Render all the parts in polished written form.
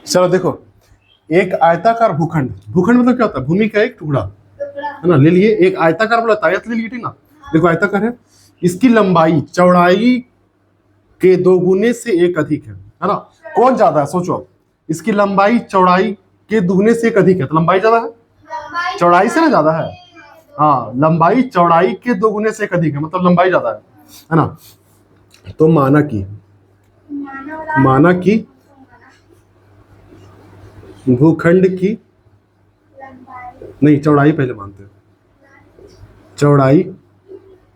चलो देखो, एक आयताकार भूखंड, भूखंड मतलब क्या होता है? भूमि का एक टुकड़ा, है ना, ले लिए। एक आयताकार बोला, आयत ले लिए, ठीक ना। देखो आयताकार है, इसकी लंबाई चौड़ाई के दो गुने से एक अधिक है ना। कौन ज्यादा है सोचो अब। इसकी लंबाई चौड़ाई के दुगने से एक अधिक है, तो लंबाई ज्यादा है, चौड़ाई से ना ज्यादा है। हाँ, लंबाई चौड़ाई के दो गुने से एक अधिक है, मतलब लंबाई ज्यादा है ना। तो माना कि भूखंड की, नहीं चौड़ाई पहले मानते हैं, चौड़ाई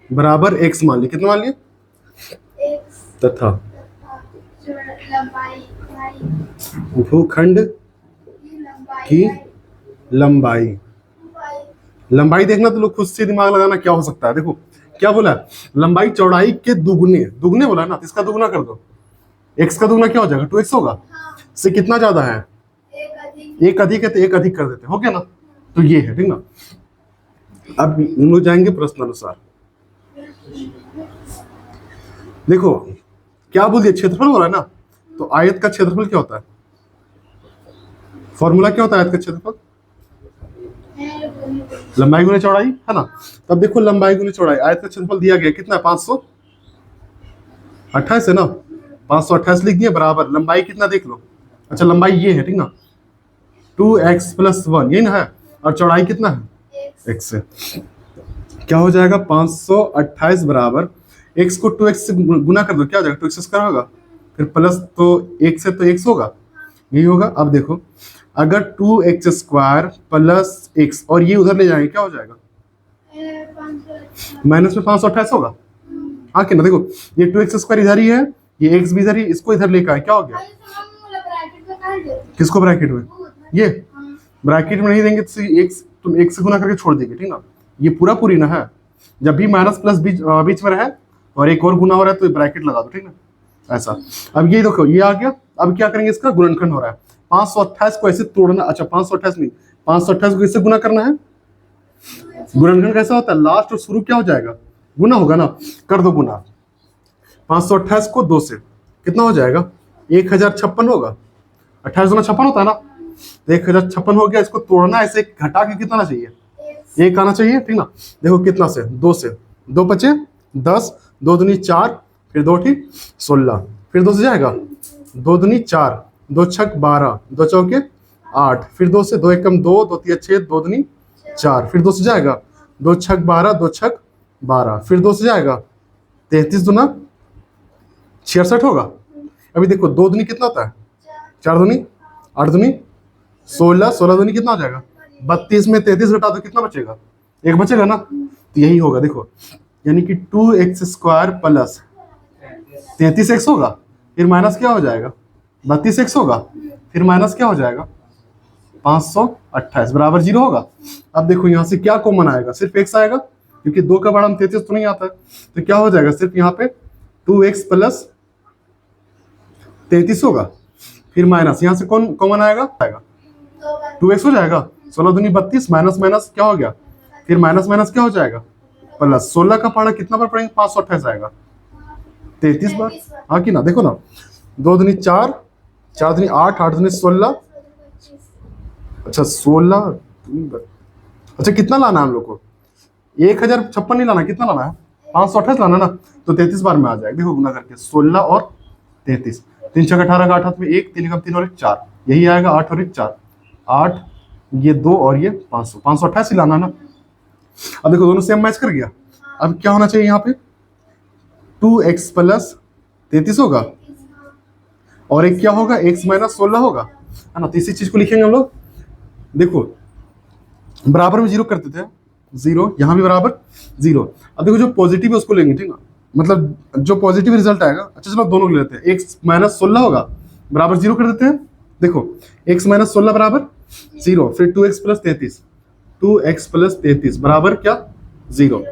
बराबर एक्स मान ली। कितना मान लिए? तथा भूखंड की लंबाई, लंबाई देखना तो लोग खुद से दिमाग लगाना क्या हो सकता है। देखो क्या बोला है, लंबाई चौड़ाई के दुगने, दुगने बोला ना, तो इसका दुगना कर दो। एक्स का दुगना क्या हो जाएगा? 2x होगा। से कितना ज्यादा है? एक अधिक है, तो एक अधिक कर देते, हो गया ना। तो ये है, ठीक ना। अब हम लोग जाएंगे प्रश्न अनुसार। देखो क्या बोल दिया, क्षेत्रफल बोला है ना, तो आयत का क्षेत्रफल क्या होता है? फॉर्मूला क्या होता है आयत का क्षेत्रफल? लंबाई गुने चौड़ाई, है ना। तब देखो लंबाई गुने चौड़ाई, आयत का क्षेत्रफल दिया गया कितना है? 528 है ना। 528 लिख दिया बराबर, लंबाई कितना देख लो। अच्छा लंबाई ये है, ठीक ना, 2x + 1 ये ना है, और चौड़ाई कितना है? x से। क्या हो जाएगा? 528 बराबर x को 2x से गुना कर दो, क्या हो जाएगा? 2x² होगा, फिर प्लस तो x से तो x होगा, यही होगा। अब देखो अगर 2x² + x और ये उधर ले जाएंगे, क्या हो जाएगा? माइनस में 528 होगा। हाँ कि ना, देखो ये 2x² इधर ही है, ये x भी इधर ही, इसको इधर लेकर आए, क्या हो गया? किसको ब्रैकेट में? ये ब्रैकेट में नहीं देंगे तो x, तुम x से गुना करके छोड़ देंगे, ठीक ना। ये पूरा पूरी ना है, जब भी माइनस प्लस बीच में रहे और एक और गुना हो रहा है तो ब्रैकेट लगा दो, ठीक ना, ऐसा। अब ये देखो ये आ गया। अब क्या करेंगे, इसका गुणनखंड हो रहा है। 528 को ऐसे तोड़ना, अच्छा 528 नहीं, 528 को इससे गुना करना है। गुणनखंड कैसा होता है? लास्ट और शुरू क्या हो जाएगा? गुना होगा ना, कर दो गुना। 528 को 2 से कितना हो जाएगा? 1056 होगा। 28 गुना 56 होता है ना, तो 1056 हो गया। इसको तोड़ना, ऐसे घटा के कितना आना चाहिए? 1 आना चाहिए, ठीक ना। देखो कितना से? 2 से, 2 बचे 10, 2 दूनी 4, फिर 2 ठीक 16, फिर 2 से जाएगा 2 दूनी 4, 2 छक 12, 2 चौके 8, फिर 2 से 2 एकम 2, 2 तिया 6, 2 दूनी 4, फिर 2 से जाएगा 2 छक 12, 2 छक 12, फिर 2 से जाएगा 33 दूना 66 होगा। अभी देखो 2 दूनी कितना होता है? 4 दूनी 8 दूनी 16, 16 दूनी कितना हो जाएगा? 32 में 33 घटा दो, कितना बचेगा? 1 बचेगा ना। तो यही होगा, देखो यानी कि 2x² + 33x होगा, फिर माइनस क्या हो जाएगा? 32x होगा, फिर माइनस क्या हो जाएगा? 528 बराबर 0 होगा। अब देखो यहाँ से क्या कॉमन आएगा? सिर्फ x आएगा, क्योंकि 2 का बड़ा 33 तो नहीं आता है। तो क्या हो जाएगा? सिर्फ यहाँ पे 2x + 33 होगा, फिर माइनस यहाँ से कौन कॉमन आएगा? 2x हो जाएगा। 16 दूनी 32, माइनस माइनस क्या हो गया? फिर माइनस माइनस क्या हो जाएगा? प्लस। 16 का पहाड़ा कितना बार पढ़ेंगे? 528 आएगा 33 बार। हाँ कि ना, देखो ना, 2 दूनी 4, 4 दूनी 8, 8 दूनी 16, अच्छा 16, अच्छा कितना लाना है हम लोग को? 1056 नहीं लाना, कितना लाना है? 528 लाना ना, तो 33 बार में आ जाएगा। देखो गुना करके 16 और 33, 3 छक 18 का 8 हाथ में 1, 3 एकम 3 और 1 4, यही आएगा 8 और 1 4, 8, ये 2 और ये 500, 528 ही लाना ना। अब देखो दोनों सेम मैच कर गया। अब क्या होना चाहिए यहाँ पे? 2x + 33 होगा, और एक क्या होगा? x - 16 होगा, है ना। तो इसी चीज को लिखेंगे हम लोग। देखो बराबर में 0 कर देते हैं, 0, यहाँ भी बराबर 0। अब देखो जो पॉजिटिव है उसको लेंगे, ठीक ना, मतलब जो पॉजिटिव रिजल्ट आएगा। अच्छा चलो दोनों ले लेते हैं। x - 16 होगा बराबर 0 कर देते हैं। देखो x - 16 बराबर 0, फिर 2x + 33, 2x + 33 बराबर क्या? 0।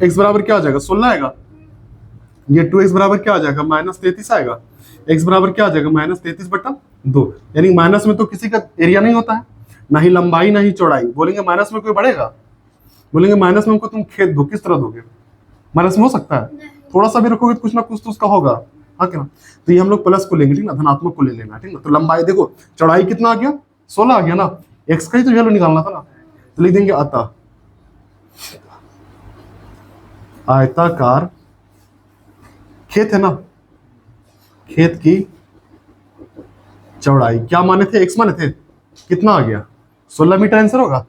x बराबर क्या आ जाएगा? 16 आएगा। ये 2x बराबर क्या आ जाएगा? -33 आएगा। x बराबर क्या आ जाएगा? -33/2। यानी माइनस में तो किसी का एरिया नहीं होता है, ना ही लंबाई ना ही चौड़ाई। बोलेंगे माइनस में कोई बढ़ेगा? बोलेंगे माइनस में हमको तुम खेत दो, किस तरह दोगे? माइनस में हो सकता है? थोड़ा सा भी रखोगे तो कुछ ना कुछ तो उसका होगा। हाँ क्या? तो ये हम लोग प्लस को लेंगे, ठीक ना, धनात्मक को ले लेना, ठीक ना। तो लंबाई देखो, चौड़ाई कितना आ गया, 16 आ गया ना, एक्स का ही तो वैल्यू निकालना था ना, तो लिख देंगे अतः आयताकार खेत है ना, खेत की चौड़ाई क्या माने थे, एक्स माने थे, कितना आ गया 16 मीटर आंसर होगा,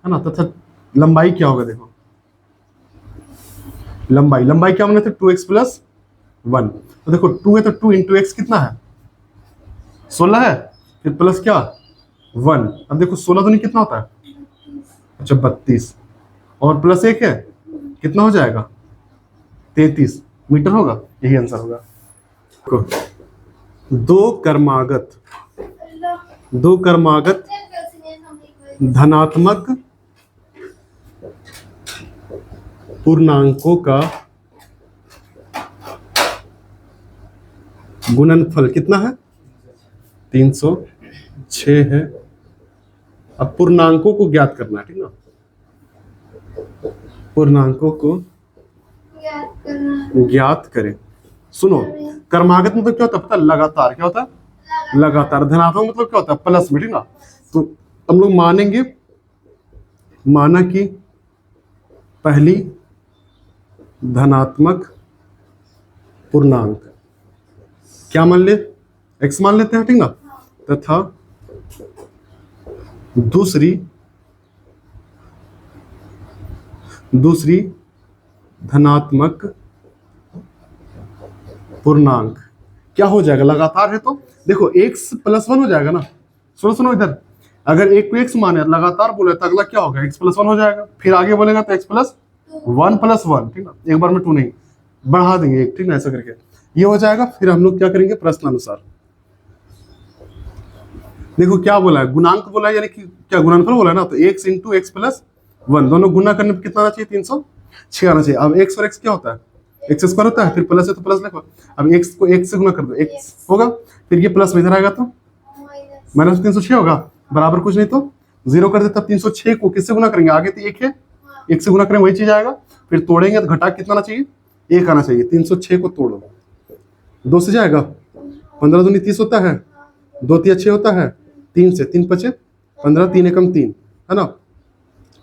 है ना। तथा लंबाई क्या होगा, देखो लंबाई क्या माने थे 2x प्लस 1। तो देखो 2 है तो 2 इंटू एक्स कितना है 16 है, फिर प्लस क्या 1। अब देखो 16 दूनी कितना होता है, अच्छा 32, और प्लस 1 है कितना हो जाएगा 33 मीटर होगा, यही आंसर होगा। दो कर्मागत धनात्मक पूर्णांकों का गुणनफल कितना है 306 है। अब पूर्णांकों को ज्ञात करना है, ठीक ना, पूर्णांकों को ज्ञात करें। सुनो, कर्मागत मतलब क्या होता है पता, लगातार, क्या होता है लगातार। धनात्मक मतलब क्या होता है प्लस में, ठीक ना। तो हम लोग मानेंगे, माना कि पहली धनात्मक पूर्णांक क्या मान ले, एक्स मान लेते हैं, ठीक ना, तथा दूसरी धनात्मक पूर्णांक क्या हो जाएगा, लगातार है तो देखो x प्लस 1 हो जाएगा ना। सुनो इधर, अगर एक को x माने लगातार बोले तो अगला क्या होगा x प्लस 1 हो जाएगा, फिर आगे बोलेगा तो x प्लस 1, ठीक ना, एक बार में 2 नहीं, बढ़ा देंगे एक, ठीक ना, ऐसा करके ये हो जाएगा। फिर हम लोग क्या करेंगे प्रश्नानुसार, देखो क्या बोला है, गुणांक बोला है, यानी कि क्या गुणनफल बोला है ना, तो x इंटू एक्स प्लस 1 दोनों गुना करने पर कितना आना चाहिए 306 आना चाहिए। अब x और x क्या होता है, एक्स स्क्वायर होता है, फिर प्लस है तो प्लस लिखो। अब एक्स को एक्स से गुना कर दो, एक्स होगा, फिर ये प्लस में इधर आएगा तो माइनस 306 होगा, बराबर कुछ नहीं तो 0 कर दे। तब 306 को किससे गुना करेंगे, आगे तो 1 है, 1 से गुना करेंगे वही चीज आएगा, फिर तोड़ेंगे तो घटा कितना आना चाहिए 1 आना चाहिए। 306 को तोड़ो, 2 से जाएगा 15 दूनी 30 होता है, 2 तिया 6 होता है, 3 से 3 पचे 15, 3 एकम 3 है ना,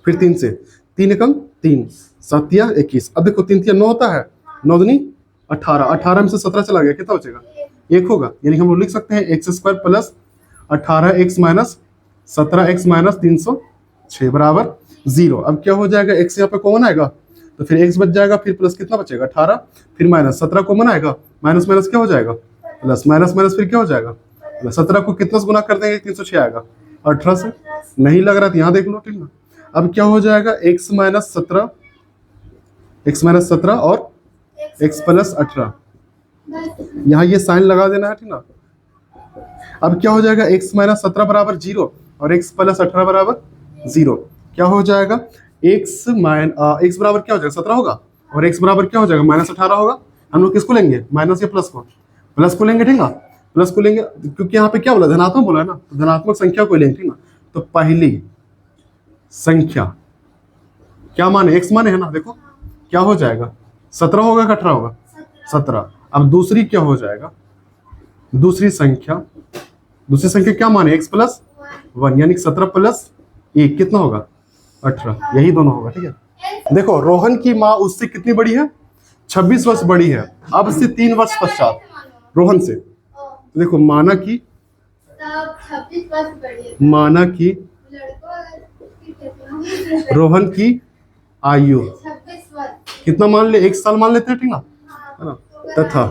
फिर 3 से 3 एकम 3, 7 तिया 21। अब देखो 3 तिया 9 होता है, 9 दूनी 18, 18 में से 17 चला गया, कितना बचेगा 1 होगा। यानी हम लोग लिख सकते हैं x square plus 18x minus 17x minus 306 बराबर 0। अब क्या हो जाएगा, x यहाँ पे कॉमन आएगा तो फिर x बच जाएगा, फिर प्लस कितना बचेगा 18, फिर माइनस 17 कॉमन आएगा, माइनस माइनस क्या हो जाएगा प्लस, माइनस माइनस फिर क्या हो जाएगा प्लस। 17 को कितना से गुना कर देंगे 306 आएगा, 18 से नहीं लग रहा तो यहाँ देख लो, ठीक ना। अब क्या हो जाएगा x माइनस 17 और x प्लस 18, यहाँ ये साइन लगा देना है, ठीक ना। अब क्या हो जाएगा x माइनस 17 बराबर 0 और x प्लस 18 बराबर 0, क्या हो जाएगा x बराबर क्या हो जाएगा 17 होगा, और x बराबर क्या हो जाएगा माइनस 18 होगा। हम लोग किसको लेंगे, माइनस या प्लस को, प्लस को लेंगे, ठीक ना, प्लस को लेंगे क्योंकि यहाँ पे क्या बोला धनात्मक बोला है ना, तो धनात्मक संख्या को लेंगे, ठीक ना। तो पहली संख्या क्या माने, x माने है ना, देखो क्या हो जाएगा 17 होगा कि 18 होगा 17। अब दूसरी क्या हो जाएगा, दूसरी संख्या क्या माने x प्लस 1, यानी 17 प्लस 1 कितना होगा 18, यही दोनों होगा, ठीक है। देखो रोहन की माँ उससे कितनी बड़ी है 26 वर्ष बड़ी है, अब से 3 वर्ष पश्चात रोहन से, तो देखो माना कि रोहन की आयु कितना मान ले, 1 साल मान लेते हैं, ठीक ना, है ना, तथा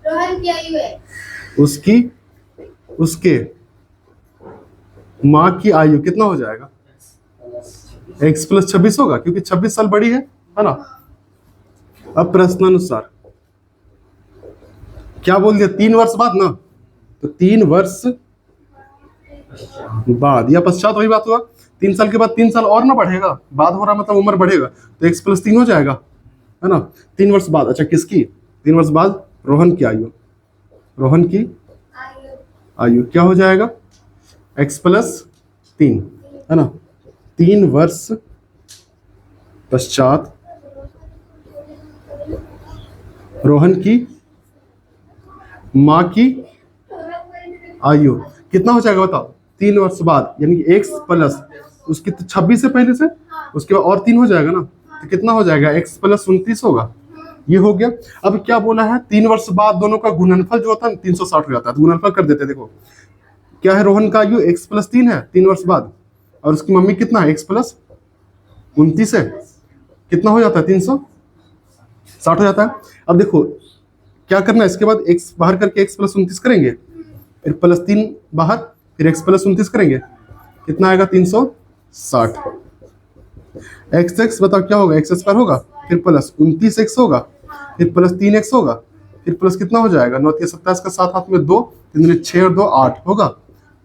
रोहन की आयु है उसके माँ की आयु कितना हो जाएगा x प्लस 26 होगा, क्योंकि 26 साल बड़ी है ना। अब प्रश्नानुसार क्या बोल दिया 3 वर्ष बाद ना, तो 3 वर्ष बाद या पश्चात वही बात हुआ, 3 साल के बाद 3 साल और ना बढ़ेगा, बाद हो रहा मतलब उम्र बढ़ेगा, तो x प्लस 3 हो जाएगा, है ना। 3 वर्ष बाद, अच्छा किसकी 3 वर्ष बाद रोहन की आयु क्या हो जाएगा x प्लस 3, है ना। 3 वर्ष पश्चात रोहन की माँ की आयु कितना हो जाएगा बताओ? 3 वर्ष बाद, यानी कि एक्स प्लस उसकी तो 26 है पहले से, उसके बाद और 3 हो जाएगा ना, तो कितना हो जाएगा? एक्स प्लस 29 होगा। ये हो गया। अब क्या बोला है? 3 वर्ष बाद दोनों का गुणनफल जो होता है 360 हो जाता है, तो गुणनफल कर देते हैं। देखो क्या है, रोहन का आयु एक्स प्लस 3 है 3 वर्ष बाद, और उसकी मम्मी कितना है? एक्स प्लस 29 है, कितना हो जाता है? 360 हो जाता है। अब देखो क्या करना है, इसके बाद एक्स बाहर करके एक्स प्लस 29 करेंगे, फिर प्लस 3 बाहर, फिर एक्स प्लस 29 करेंगे, कितना आएगा? 360। एक्स एक्स बताओ क्या होगा? एक्स स्क्वायर होगा, फिर प्लस 29x होगा, फिर प्लस 3x होगा, फिर प्लस कितना हो जाएगा? 9 27 का 7 हाथ में 2, 3 6 और 2 8 होगा,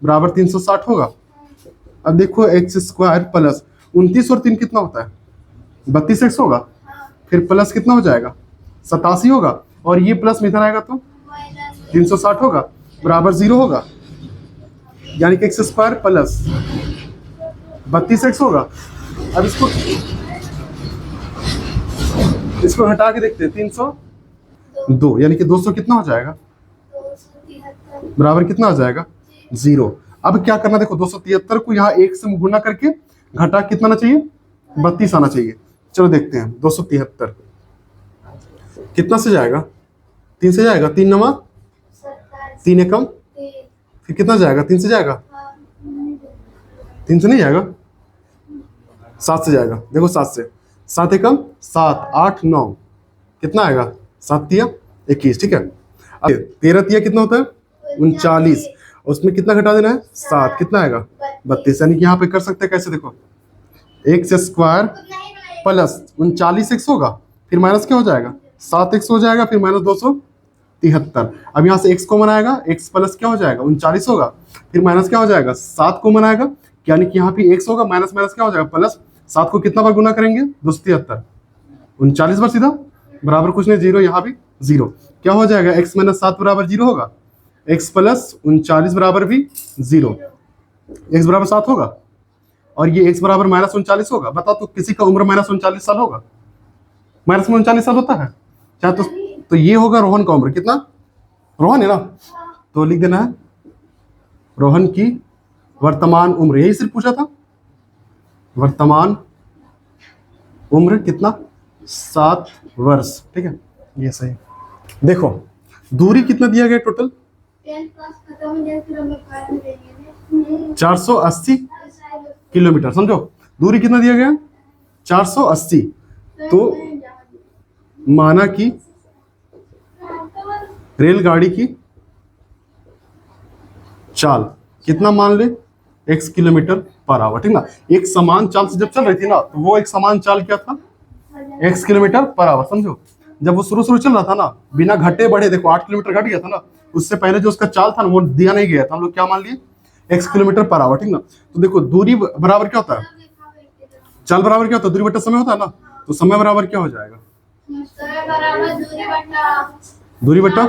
बराबर 360 होगा। अब देखो एक्स स्क्वायर प्लस 29 और 3 कितना होता है? 32x होगा, फिर प्लस कितना हो जाएगा? 87 होगा, और ये प्लस में इधर आएगा तो 360 होगा, बराबर 0 होगा, यानी कि एक्स स्क्वायर प्लस 32x होगा। अब इसको हटा के देखते हैं, 302, यानी कि 200 कितना हो जाएगा? बराबर कितना हो जाएगा? 0। अब क्या करना, देखो 273 को यहाँ 1 से गुना करके घटा कितना आना चाहिए? 32 आना चाहिए। चलो देखते हैं 273 कितना से जाएगा? 3 से जाएगा, 3 नवा 3 एकम, फिर कितना जाएगा? 3 से जाएगा, 3 से नहीं जाएगा, 7 से जाएगा। देखो 7 से, 7 एकम 7 8 9, कितना आएगा? 7 तिया 21, ठीक है। अब 13 तिया कितना होता है? 39, उसमें कितना घटा देना है? 7, कितना आएगा? 32, यानी कि यहाँ पे कर सकते हैं कैसे, देखो एक्स स्क्वायर प्लस 39x होगा, फिर माइनस क्या हो जाएगा? 7x हो जाएगा, फिर माइनस 273। अब यहाँ से x कॉमन आएगा, x प्लस क्या हो जाएगा? 39 होगा, फिर माइनस क्या हो जाएगा? 7 कॉमन आएगा, यानी कि यहाँ पे x होगा, माइनस माइनस क्या हो जाएगा? प्लस। 7 को कितना बार गुना करेंगे? 273, 39 बार सीधा, बराबर कुछ नहीं, 0, यहाँ भी 0। क्या हो जाएगा? x माइनस 7 बराबर 0 होगा, x प्लस 39 बराबर भी 0, x बराबर 7 होगा, और ये x बराबर माइनस 39 होगा। बताओ तो किसी का उम्र माइनस 39 साल होगा? माइनस में 39 साल होता है क्या? तो ये होगा रोहन का उम्र, कितना? रोहन है ना, तो लिख देना है रोहन की वर्तमान उम्र, यही सिर्फ पूछा था। वर्तमान उम्र कितना? 7 वर्ष, ठीक है, ये सही। देखो दूरी कितना दिया गया टोटल? 480 किलोमीटर, समझो दूरी कितना दिया गया? 480। तो माना कि रेलगाड़ी की चाल कितना मान ले? x किलोमीटर पर आवर, ठीक ना। एक समान चाल से जब चल रही थी ना, तो वो एक समान चाल क्या था? x किलोमीटर पर आवर, समझो। जब वो शुरू चल रहा था ना, बिना घटे बढ़े, देखो 8 किलोमीटर घट गया था ना, उससे पहले जो उसका चाल था ना वो दिया नहीं गया था, हम लोग क्या मान लिए? x किलोमीटर पर आवर, ठीक ना। तो देखो दूरी बराबर क्या होता है? चाल बराबर क्या होता है? दूरी बट्टा समय होता है ना, तो समय बराबर क्या हो जाएगा? दूरी बट्टा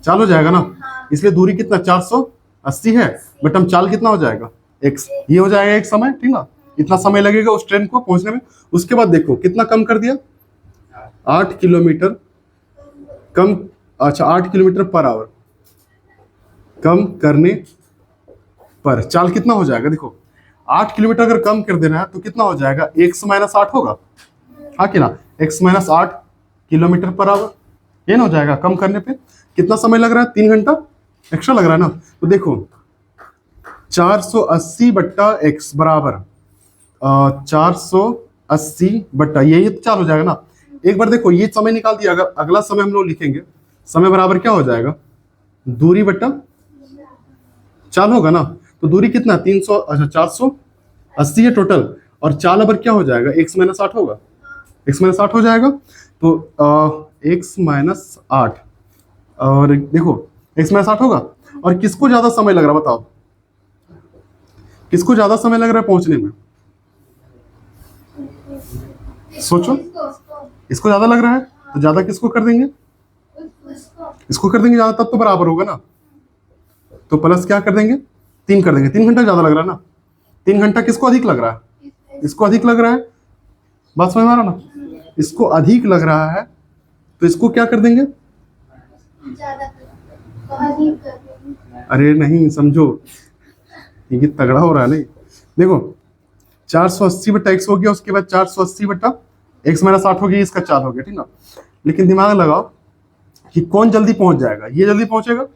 चाल हो जाएगा ना, इसलिए दूरी कितना? 480 है, बट हम चाल कितना हो जाएगा? x, ये हो जाएगा एक समय, ठीक ना। इतना समय लगेगा उस ट्रेन को पहुंचने में। उसके बाद देखो कितना कम कर दिया? 8 किलोमीटर कम, अच्छा 8 किलोमीटर पर आवर कम करने पर चाल कितना हो जाएगा? देखो 8 किलोमीटर अगर कम कर देना है तो कितना हो जाएगा? x माइनस 8 होगा, हाँ कि ना, x minus 8 kilometre per hour, ये ना हो जाएगा। कम करने पे कितना समय लग रहा है? 3 घंटा एक्स्ट्रा लग रहा है ना। तो देखो 480 बट्टा x बराबर 480 बट्टा, यही तो चाल हो जाएगा ना। एक बार देखो ये समय निकाल दिया, अगर अगला समय हम लोग लिखेंगे, समय बराबर क्या हो जाएगा? दूरी बट्टा चाल होगा ना। तो दूरी कितना? 300, अच्छा 480 है टोटल, और चाल अबर क्या हो जाएगा? x माइनस 8 होगा, x माइनस 8 हो जाएगा। तो x माइनस 8, और देखो x माइनस 8 होगा, और किसको ज्यादा समय लग रहा है बताओ? किसको ज्यादा समय लग रहा है पहुंचने में? सोचो, इसको ज्यादा लग रहा है, तो ज्यादा किसको कर देंगे? इसको कर देंगे ज्यादा, तब तो बराबर होगा ना। तो प्लस क्या कर देंगे? 3 कर देंगे। 3 घंटा ज्यादा लग रहा है ना। 3 घंटा किसको अधिक लग रहा है? इसको अधिक लग रहा है, बात समझ में आ रहा ना। इसको अधिक लग रहा है, तो इसको क्या कर देंगे? अजीब कर रहे हैं। अरे नहीं समझो, ये तगड़ा हो रहा है नहीं। देखो 480 बटा एक्स हो गया, उसके बाद 480 बटा एक्स माइनस 8 हो गया, इसका 4 हो गया, ठीक ना। लेकिन दिमाग लगाओ कि कौन जल्दी पहुंच जाएगा, ये जल्दी पहुंचेगा,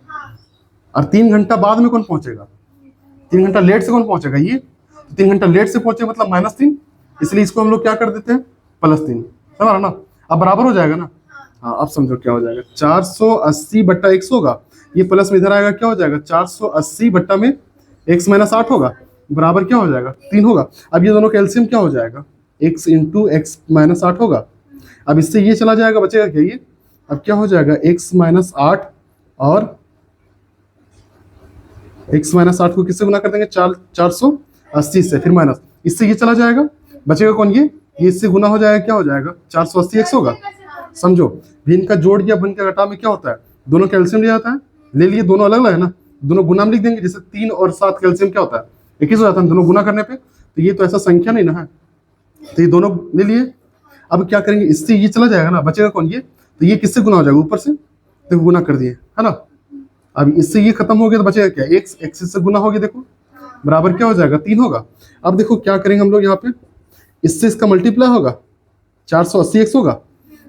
और 3 घंटा बाद में कौन पहुंचेगा, 3 घंटा लेट से कौन पहुंचेगा, ये 3 घंटा लेट से पहुंचे मतलब -3, इसलिए इसको हम लोग क्या कर देते हैं +3, समझ रहा ना। अब बराबर हो जाएगा ना। हाँ अब समझो क्या हो जाएगा, 480 बट्टा एक्स होगा, ये प्लस में इधर आएगा, क्या हो जाएगा 480 बट्टा में एक्स माइनस 8 होगा, बराबर क्या हो जाएगा 3 होगा। अब ये दोनों कैल्सियम क्या हो जाएगा, x इंटू एक्स माइनस 8 होगा। अब इससे ये चला जाएगा, बचेगा क्या ये, अब क्या हो जाएगा x माइनस 8 और x माइनस 8 को किससे गुना कर देंगे, 480 से, फिर माइनस, इससे ये चला जाएगा, बचेगा कौन ये इससे गुना हो जाएगा, क्या हो जाएगा 480 x होगा। समझो भी इनका जोड़ या बन के घटा में क्या होता है, दोनों कैल्शियम ले जाता है, ले लिए दोनों अलग अलग है ना, दोनों गुना में लिख देंगे, जैसे 3 और 7 कैल्शियम क्या होता है 21 हो जाता है दोनों गुना करने पे, तो ये तो ऐसा संख्या नहीं ना है, तो ये दोनों ले लिए। अब क्या करेंगे, इससे ये चला जाएगा ना, बचेगा कौन ये, तो ये किससे गुना हो जाएगा ऊपर से, तो गुना कर दिए है ना। अब इससे ये खत्म हो गया तो बचेगा क्या, एक्स से गुना हो गया, देखो बराबर क्या हो जाएगा 3 होगा। अब देखो क्या करेंगे हम लोग यहाँ पे, इससे इसका मल्टीप्लाई होगा 480 एक्स होगा,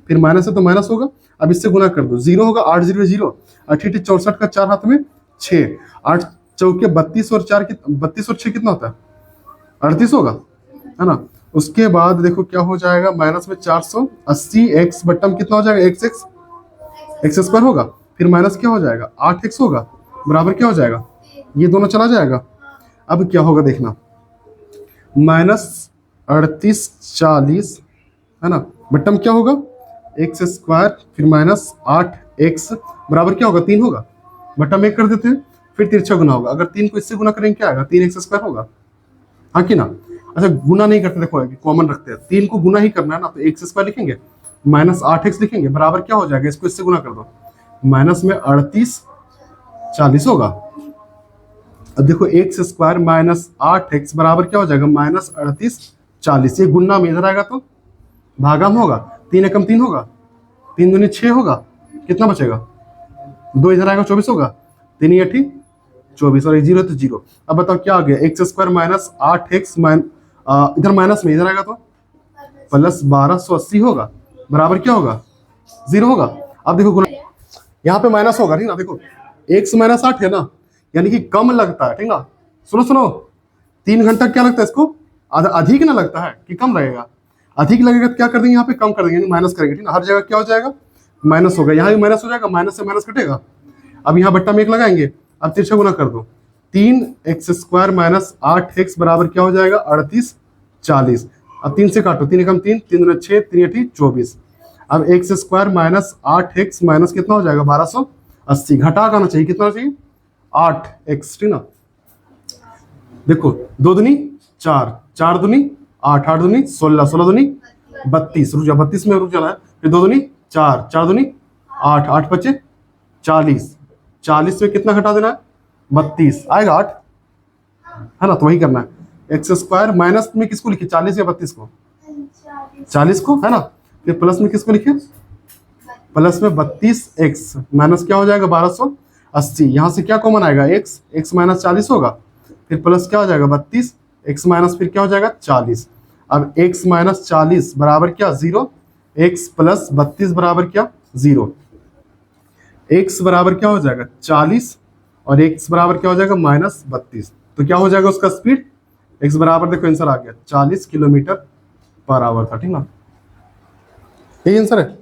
फिर माइनस है तो माइनस होगा, अब इससे गुना कर दो, 0 होगा, 8 0 0, 8 64 का 4 हाथ में 6, 8 चौके 32 और 4 32 और 6 कितना होता है 38 होगा, है ना। उसके बाद देखो क्या हो जाएगा, माइनस में 480 एक्स बट्टम कितना हो जाएगा एक्स स्क्वायर होगा, फिर माइनस क्या हो जाएगा 8 एक्स होगा, बराबर क्या हो जाएगा, ये दोनों चला जाएगा। अब क्या होगा देखना, -38 40 है ना, बट्टम क्या होगा एक्स स्क्वायर, फिर -8 एक्स बराबर क्या होगा 3 होगा, बट्टम 1 कर देते हैं, फिर तिरछा गुना होगा, अगर 3 को इससे गुना करेंगे क्या आएगा 3 एक्स स्क्वायर होगा, हाँ कि ना। अच्छा गुना नहीं करते, देखो कॉमन रखते हैं, 3 को गुना ही करना है ना, तो एक्स स्क्वायर लिखेंगे, -8 एक्स लिखेंगे, बराबर क्या हो जाएगा, इसको इससे गुना कर दो, माइनस में 38 40 होगा। अब देखो एक्स स्क्वायर -8 एक्स बराबर क्या हो जाएगा -38 40, ये गुना में इधर आएगा तो भागा में होगा, 3 एकम 3 होगा, 3 दूनी 6 होगा, कितना बचेगा 2 इधर आएगा 24 होगा, 3 8 24 और 0 तो 0। अब बताओ क्या आ गया, एक्स स्क्वायर -8 एक्स इधर माइनस में इधर आएगा तो प्लस 1280 होगा, बराबर क्या होगा 0 होगा। अब देखो गुना यहाँ पे माइनस होगा, ठीक ना, देखो एक्स माइनस 8 है ना, यानी कि कम लगता है, ठीक ना। सुनो सुनो 3 घंटा क्या लगता है इसको, अधिक ना लगता है कि कम लगेगा, अधिक लगेगा तो क्या कर देंगे यहाँ पे कम कर देंगे, माइनस करेंगे, ठीक ना, हर जगह क्या हो जाएगा माइनस होगा, यहाँ भी माइनस हो जाएगा, माइनस से माइनस कटेगा। अब यहाँ बट्टा में 1 लगाएंगे, अब तिरछा गुना कर दो, 3 एक्स स्क्वायर -8 एक्स बराबर क्या हो जाएगा 38 40, अब 3 से काटो, 3 एकम 3, 3 दूनी 6, 3 8 24। अब एक्स स्क्वायर -8 एक्स माइनस कितना हो जाएगा 1280, घटा करना चाहिए, कितना चाहिए 8 एक्स, ठीक ना। देखो 2 दूनी 4, 4 दूनी 8, 8 दूनी 16, 16 दूनी 32, रुक जा 32 में रुक जाना है, फिर 2 दूनी 4, 4 दूनी 8, 8 बचे 40, 40 में कितना घटा देना है 32 आएगा 8, है ना, तो वही करना है। एक्स स्क्वायर माइनस में किसको लिखे 40 या 32 को, 40 को, है ना, फिर प्लस में किसको लिखे, प्लस में 32 एक्स माइनस क्या हो जाएगा 1280, यहाँ से क्या कॉमन आएगा एक्स माइनस 40 होगा, फिर प्लस क्या हो जाएगा 32 एक्स माइनस फिर क्या हो जाएगा 40। अब एक्स माइनस 40 बराबर क्या 0, एक्स प्लस 32 बराबर क्या 0, एक्स बराबर क्या हो जाएगा 40 और एक्स बराबर क्या हो जाएगा -32, तो क्या हो जाएगा उसका स्पीड, एक्स बराबर देखो आंसर आ गया 40 किलोमीटर पर आवर था, ठीक ना, यही आंसर है।